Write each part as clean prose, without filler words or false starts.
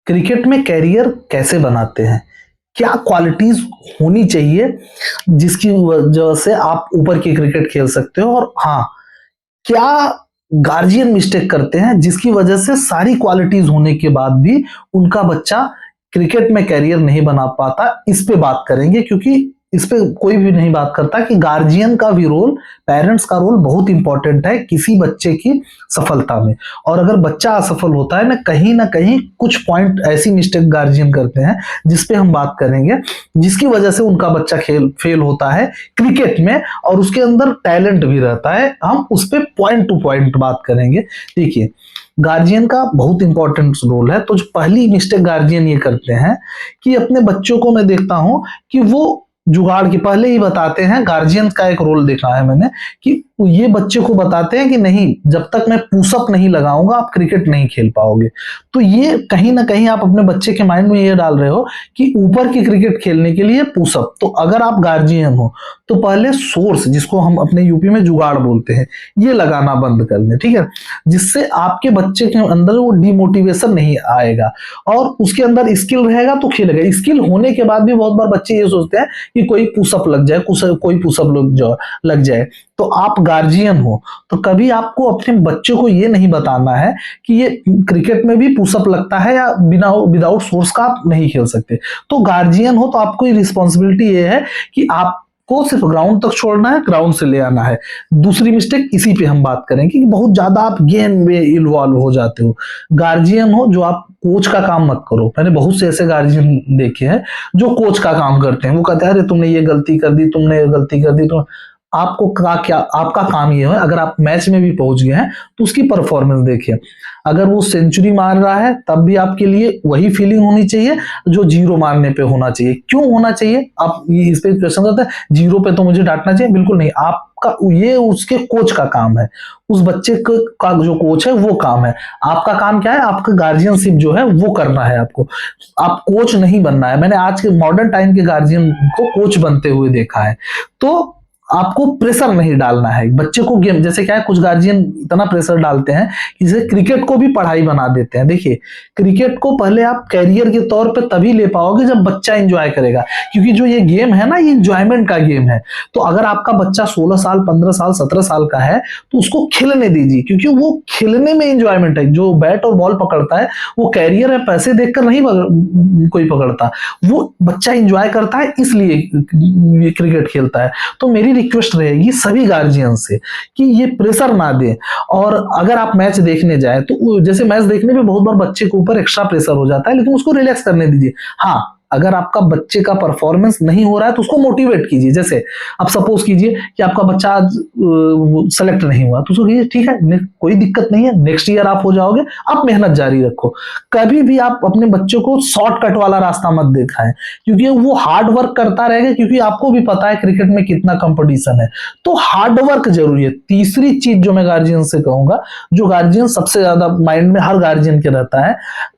Cricket में career कैसे बनाते हैं, क्या क्वालिटीज होनी चाहिए जिसकी वजह से आप ऊपर की क्रिकेट खेल सकते हो, और हाँ, क्या गार्जियन मिस्टेक करते हैं जिसकी वजह से सारी क्वालिटीज होने के बाद भी उनका बच्चा क्रिकेट में कैरियर नहीं बना पाता। इस पे बात करेंगे, क्योंकि इस पे कोई भी नहीं बात करता कि गार्जियन का भी रोल, पेरेंट्स का रोल बहुत इंपॉर्टेंट है किसी बच्चे की सफलता में। और अगर बच्चा असफल होता है ना कहीं कुछ पॉइंट ऐसी मिस्टेक गार्जियन करते हैं जिस पे हम बात करेंगे, जिसकी वजह से उनका बच्चा फेल होता है क्रिकेट में, और उसके अंदर टैलेंट भी रहता है। हम उस पे पॉइंट टू पॉइंट बात करेंगे। देखिए, गार्जियन का बहुत इंपॉर्टेंट रोल है। तो जो पहली मिस्टेक गार्जियन ये करते हैं कि अपने बच्चों को मैं देखता हूं कि वो जुगाड़ के पहले ही बताते हैं, गार्जियन का एक रोल देखा है मैंने, कि ये बच्चे को बताते हैं कि नहीं, जब तक मैं पुशअप नहीं लगाऊंगा आप क्रिकेट नहीं खेल पाओगे। तो ये कहीं ना कहीं आप अपने बच्चे के माइंड में ये डाल रहे हो कि ऊपर की क्रिकेट खेलने के लिए पुशअप। तो अगर आप गार्जियन हो तो पहले सोर्स, जिसको हम अपने यूपी में जुगाड़ बोलते हैं, ये लगाना बंद कर दें, ठीक है, जिससे आपके बच्चे के अंदर वो डिमोटिवेशन नहीं आएगा और उसके अंदर स्किल रहेगा तो खेलेगा। स्किल होने के बाद भी बहुत बार बच्चे ये सोचते हैं कि कोई पुशअप लग जाए, कोई पुशअप लग जाए। तो आप गार्जियन हो तो कभी आपको अपने बच्चे को ये नहीं बताना है कि ये क्रिकेट में भी पुशअप लगता है या विदाउट सोर्स का आप नहीं खेल सकते। तो गार्जियन हो तो आपको रिस्पॉन्सिबिलिटी ये है कि आपको सिर्फ ग्राउंड तक छोड़ना है, ग्राउंड से ले आना है। दूसरी मिस्टेक इसी पे हम बात करेंगे कि बहुत ज्यादा आप गेम में इन्वॉल्व हो जाते हो। गार्जियन हो जो आप कोच का काम मत करो। मैंने बहुत से ऐसे गार्जियन देखे हैं जो कोच का काम करते हैं। वो कहते हैं अरे तुमने ये गलती कर दी, तुमने ये गलती कर दी। तो आपको क्या आपका काम ये है, अगर आप मैच में भी पहुंच गए हैं तो उसकी परफॉर्मेंस देखिए। अगर वो सेंचुरी मार रहा है तब भी आपके लिए वही फीलिंग होनी चाहिए जो जीरो मारने पे होना चाहिए। क्यों होना चाहिए? आप इस पे क्वेश्चन करते हैं जीरो पे तो मुझे डांटना चाहिए, बिल्कुल नहीं। आपका ये उसके कोच का काम है, उस बच्चे का जो कोच है वो काम है। आपका काम क्या है? आपका गार्जियनशिप जो है वो करना है आपको। आप कोच नहीं बनना है। मैंने आज के मॉडर्न टाइम के गार्जियन को कोच बनते हुए देखा है। तो आपको प्रेशर नहीं डालना है बच्चे को गेम। जैसे क्या है, कुछ गार्जियन इतना प्रेशर डालते हैं कि जैसे क्रिकेट को भी पढ़ाई बना देते हैं। देखिए, क्रिकेट को पहले आप कैरियर के तौर पे तभी ले पाओगे जब बच्चा एंजॉय करेगा, क्योंकि जो ये गेम है ना, ये एंजॉयमेंट का गेम है। तो अगर आपका बच्चा 16 साल, 15 साल, 17 साल का है तो उसको खेलने दीजिए, क्योंकि वो खेलने में एंजॉयमेंट है। जो बैट और बॉल पकड़ता है वो कैरियर है, पैसे देखकर नहीं कोई पकड़ता। वो बच्चा एंजॉय करता है, इसलिए ये क्रिकेट खेलता है। तो मेरी रिक्वेस्ट रहेगी सभी गार्जियन से कि ये प्रेशर ना दें। और अगर आप मैच देखने जाए तो जैसे मैच देखने में बहुत बार बच्चे के ऊपर एक्स्ट्रा प्रेशर हो जाता है, लेकिन उसको रिलैक्स करने दीजिए। हाँ, अगर आपका बच्चे का परफॉर्मेंस नहीं हो रहा है तो उसको मोटिवेट कीजिए। जैसे आप सपोज कीजिए कि आपका बच्चा आज सेलेक्ट नहीं हुआ तो उसको कीजिए ठीक है, कोई दिक्कत नहीं है, नेक्स्ट ईयर आप हो जाओगे, आप मेहनत जारी रखो। कभी भी आप अपने बच्चों को शॉर्टकट वाला रास्ता मत दिखाएं, क्योंकि वो हार्ड वर्क करता रहेगा, क्योंकि आपको भी पता है क्रिकेट में कितना कंपटीशन है। तो हार्ड वर्क जरूरी है। तीसरी चीज जो मैं गार्जियन से कहूंगा, जो गार्जियन सबसे ज्यादा माइंड में हर गार्जियन के रहता है,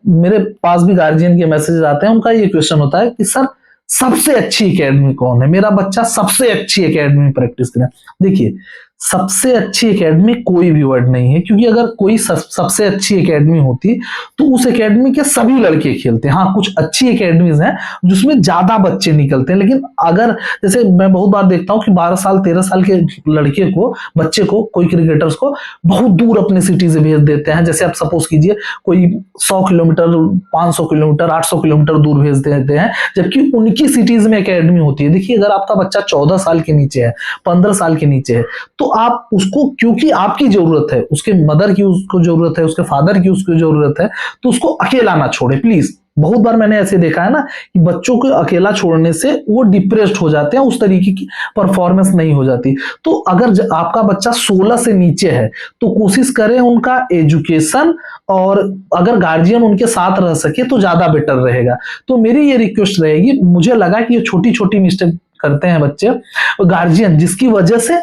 मेरे पास भी गार्जियन के मैसेज आते हैं, उनका ये क्वेश्चन होता है कि सर सबसे अच्छी एकेडमी कौन है, मेरा बच्चा सबसे अच्छी एकेडमी में प्रैक्टिस करे। देखिए, सबसे अच्छी एकेडमी कोई भी वर्ड नहीं है, क्योंकि अगर कोई सबसे अच्छी एकेडमी होती तो उस एकेडमी के सभी लड़के खेलते हैं। हाँ, कुछ अच्छी एकेडमीज हैं जिसमें ज्यादा बच्चे निकलते हैं, लेकिन अगर जैसे मैं बहुत बार देखता हूँ कि 12 साल 13 साल के लड़के को, बच्चे को, कोई क्रिकेटर्स को बहुत दूर अपने सिटी से भेज देते हैं। जैसे आप सपोज कीजिए कोई 100 किलोमीटर, 500 किलोमीटर, 800 किलोमीटर दूर भेज देते हैं, जबकि उनकी सिटीज में एकेडमी होती है। देखिए, अगर आपका बच्चा 14 साल के नीचे है, 15 साल के नीचे है, तो आप उसको, क्योंकि आपकी जरूरत है, उसके मदर की उसको जरूरत है, उसके फादर की उसको जरूरत है, तो उसको अकेला ना छोड़े प्लीज। बहुत बार मैंने ऐसे देखा है ना कि बच्चों को अकेला छोड़ने से वो डिप्रेस्ड हो जाते हैं, उस तरीके की परफॉर्मेंस नहीं हो जाती। तो अगर आपका बच्चा 16 से नीचे है तो कोशिश करें उनका एजुकेशन, और अगर गार्जियन उनके साथ रह सके तो ज्यादा बेटर रहेगा। तो मेरी ये रिक्वेस्ट रहेगी। मुझे लगा कि ये छोटी छोटी मिस्टेक करते हैं बच्चे गार्जियन, जिसकी वजह से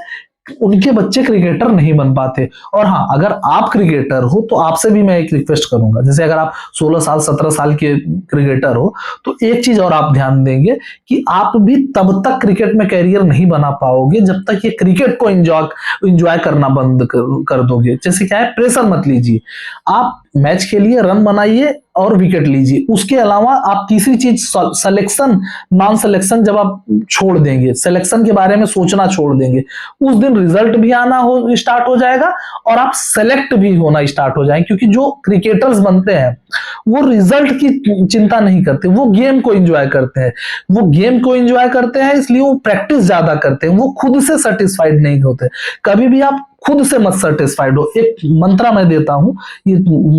उनके बच्चे क्रिकेटर नहीं बन पाते। और हाँ, अगर आप क्रिकेटर हो तो आपसे भी मैं एक रिक्वेस्ट करूंगा, जैसे अगर आप 16 साल 17 साल के क्रिकेटर हो तो एक चीज और आप ध्यान देंगे कि आप भी तब तक क्रिकेट में कैरियर नहीं बना पाओगे जब तक ये क्रिकेट को एंजॉय करना बंद कर दोगे। जैसे क्या है, प्रेशर मत लीजिए, आप मैच खेलिए, रन बनाइए और विकेट लीजिए। उसके अलावा आप तीसरी चीज सिलेक्शन नॉन सिलेक्शन जब आप छोड़ देंगे, सिलेक्शन के बारे में सोचना छोड़ देंगे, उस दिन रिजल्ट भी आना हो स्टार्ट हो जाएगा और आप सेलेक्ट भी होना स्टार्ट हो जाएंगे। क्योंकि जो क्रिकेटर्स बनते हैं वो रिजल्ट की चिंता नहीं करते, वो गेम को एंजॉय करते हैं। वो गेम को एंजॉय करते हैं इसलिए वो प्रैक्टिस ज्यादा करते हैं, वो खुद से सेटिस्फाइड नहीं होते। कभी भी आप खुद से मत सेटिस्फाइड हो। एक मंत्रा मैं देता हूं, ये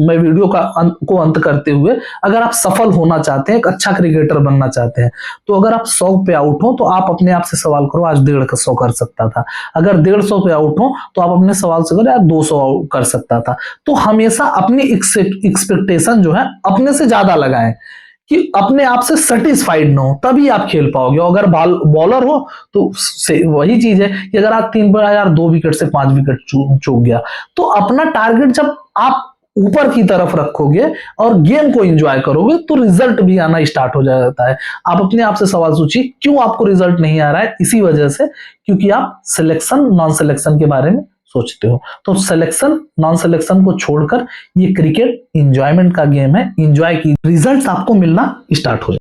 मैं वीडियो का अंत करते हुए, अगर आप सफल होना चाहते हैं, एक अच्छा क्रिकेटर बनना चाहते हैं, तो अगर आप 100 पे आउट हो तो आप अपने आप से सवाल करो आज 150 कर सकता था। अगर 150 पे आउट हो तो आप अपने सवाल से करो यार 200 कर सकता था। तो हमेशा अपनी एक्सपेक्टेशन जो है अपने से ज्यादा लगाएं कि अपने आप से सेटिस्फाइड ना हो, तभी आप खेल पाओगे। अगर बॉलर हो तो वही चीज है कि अगर आप 3 पर यार 2 विकेट से 5 विकेट चूक गया, तो अपना टारगेट जब आप ऊपर की तरफ रखोगे और गेम को एंजॉय करोगे तो रिजल्ट भी आना स्टार्ट हो जाता है। आप अपने आप से सवाल सोचिए क्यों आपको रिजल्ट नहीं आ रहा है, इसी वजह से क्योंकि आप सिलेक्शन नॉन सिलेक्शन के बारे में सोचते हो। तो सिलेक्शन नॉन सिलेक्शन को छोड़कर ये क्रिकेट एंजॉयमेंट का गेम है, एंजॉय की, रिजल्ट्स आपको मिलना स्टार्ट हो जाए।